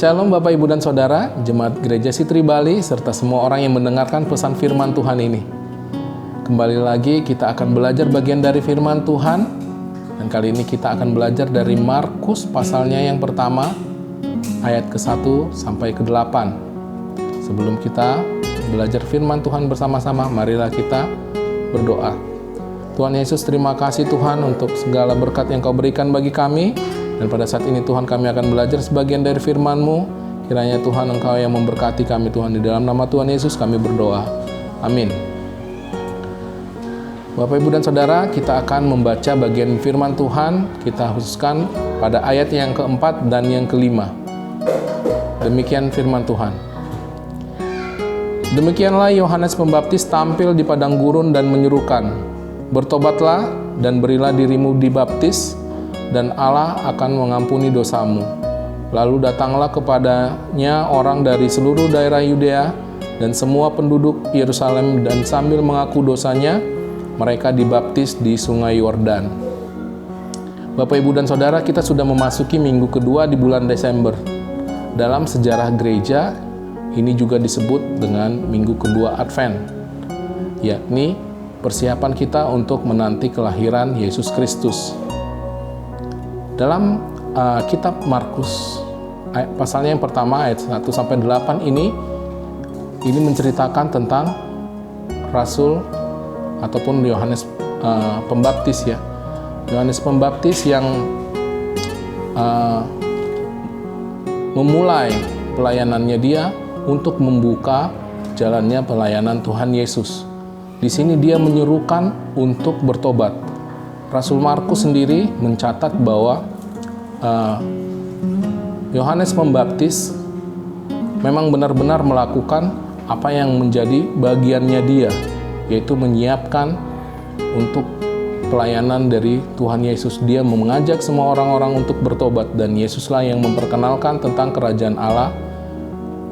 Shalom Bapak, Ibu, dan Saudara, Jemaat Gereja Sitri Bali, serta semua orang yang mendengarkan pesan firman Tuhan ini. Kembali lagi kita akan belajar bagian dari firman Tuhan, dan kali ini kita akan belajar dari Markus pasalnya yang pertama, ayat ke-1 sampai ke-8. Sebelum kita belajar firman Tuhan bersama-sama, marilah kita berdoa. Tuhan Yesus, terima kasih Tuhan untuk segala berkat yang Kau berikan bagi kami. Dan pada saat ini Tuhan, kami akan belajar sebagian dari firman-Mu. Kiranya Tuhan Engkau yang memberkati kami Tuhan. Di dalam nama Tuhan Yesus kami berdoa. Amin. Bapak, Ibu, dan Saudara, kita akan membaca bagian firman Tuhan. Kita khususkan pada ayat yang keempat dan yang kelima. Demikian firman Tuhan. Demikianlah Yohanes Pembaptis tampil di padang gurun dan menyerukan, "Bertobatlah dan berilah dirimu dibaptis, dan Allah akan mengampuni dosamu." Lalu datanglah kepadanya orang dari seluruh daerah Yudea dan semua penduduk Yerusalem, dan sambil mengaku dosanya, mereka dibaptis di Sungai Yordan. Bapak, Ibu, dan Saudara, kita sudah memasuki minggu kedua di bulan Desember. Dalam sejarah gereja, ini juga disebut dengan minggu kedua Advent, yakni persiapan kita untuk menanti kelahiran Yesus Kristus. Dalam kitab Markus, pasalnya yang pertama ayat 1 sampai 8 ini menceritakan tentang Rasul ataupun Yohanes Pembaptis ya. Yohanes Pembaptis yang memulai pelayanannya dia untuk membuka jalannya pelayanan Tuhan Yesus. Di sini dia menyerukan untuk bertobat. Rasul Markus sendiri mencatat bahwa Yohanes Pembaptis memang benar-benar melakukan apa yang menjadi bagiannya dia, yaitu menyiapkan untuk pelayanan dari Tuhan Yesus. Dia mengajak semua orang-orang untuk bertobat, dan Yesuslah yang memperkenalkan tentang kerajaan Allah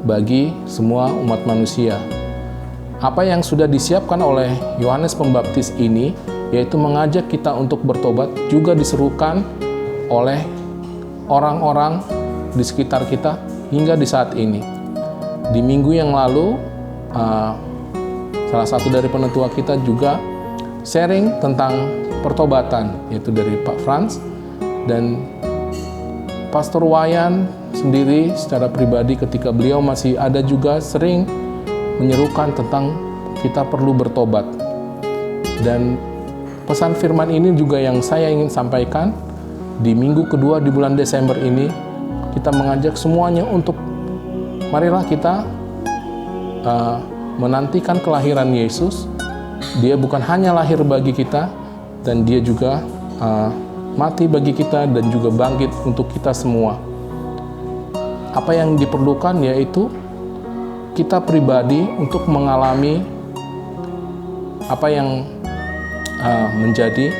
bagi semua umat manusia. Apa yang sudah disiapkan oleh Yohanes Pembaptis ini, yaitu mengajak kita untuk bertobat, juga diserukan oleh orang-orang di sekitar kita hingga di saat ini. Di minggu yang lalu, salah satu dari penetua kita juga sharing tentang pertobatan, yaitu dari Pak Frans, dan Pastor Wayan sendiri secara pribadi ketika beliau masih ada juga sering menyerukan tentang kita perlu bertobat. Dan pesan firman ini juga yang saya ingin sampaikan di minggu kedua di bulan Desember ini. Kita mengajak semuanya untuk marilah kita menantikan kelahiran Yesus. Dia bukan hanya lahir bagi kita, dan dia juga mati bagi kita dan juga bangkit untuk kita semua. Apa yang diperlukan yaitu kita pribadi untuk mengalami apa yang menjadi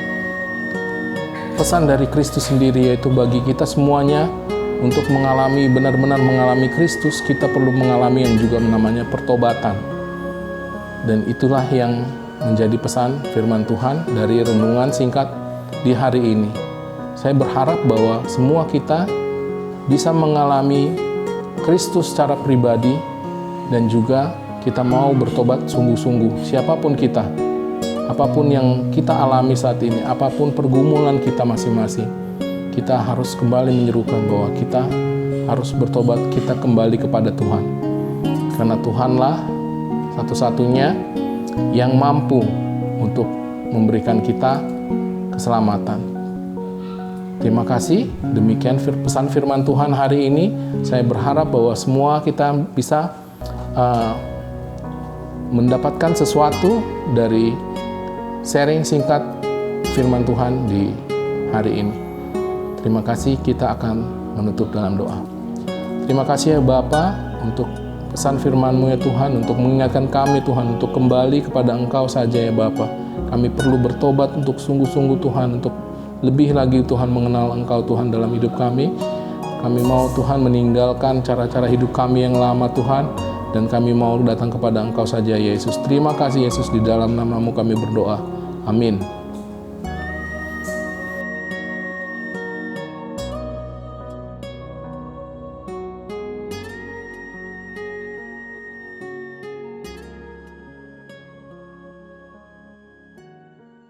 pesan dari Kristus sendiri, yaitu bagi kita semuanya untuk mengalami, benar-benar mengalami Kristus, kita perlu mengalami yang juga namanya pertobatan. Dan itulah yang menjadi pesan firman Tuhan dari renungan singkat di hari ini. Saya berharap bahwa semua kita bisa mengalami Kristus secara pribadi, dan juga kita mau bertobat sungguh-sungguh, siapapun kita. Apapun yang kita alami saat ini, apapun pergumulan kita masing-masing, kita harus kembali menyerukan bahwa kita harus bertobat, kita kembali kepada Tuhan. Karena Tuhanlah satu-satunya yang mampu untuk memberikan kita keselamatan. Terima kasih. Demikian pesan firman Tuhan hari ini. Saya berharap bahwa semua kita bisa mendapatkan sesuatu dari sharing singkat firman Tuhan di hari ini. Terima kasih, kita akan menutup dalam doa. Terima kasih ya Bapa untuk pesan firman-Mu ya Tuhan, untuk mengingatkan kami Tuhan, untuk kembali kepada Engkau saja ya Bapa. Kami perlu bertobat untuk sungguh-sungguh Tuhan, untuk lebih lagi Tuhan mengenal Engkau Tuhan dalam hidup kami. Kami mau Tuhan meninggalkan cara-cara hidup kami yang lama Tuhan, dan kami mau datang kepada Engkau saja Yesus. Terima kasih Yesus, di dalam nama-Mu kami berdoa. Amin.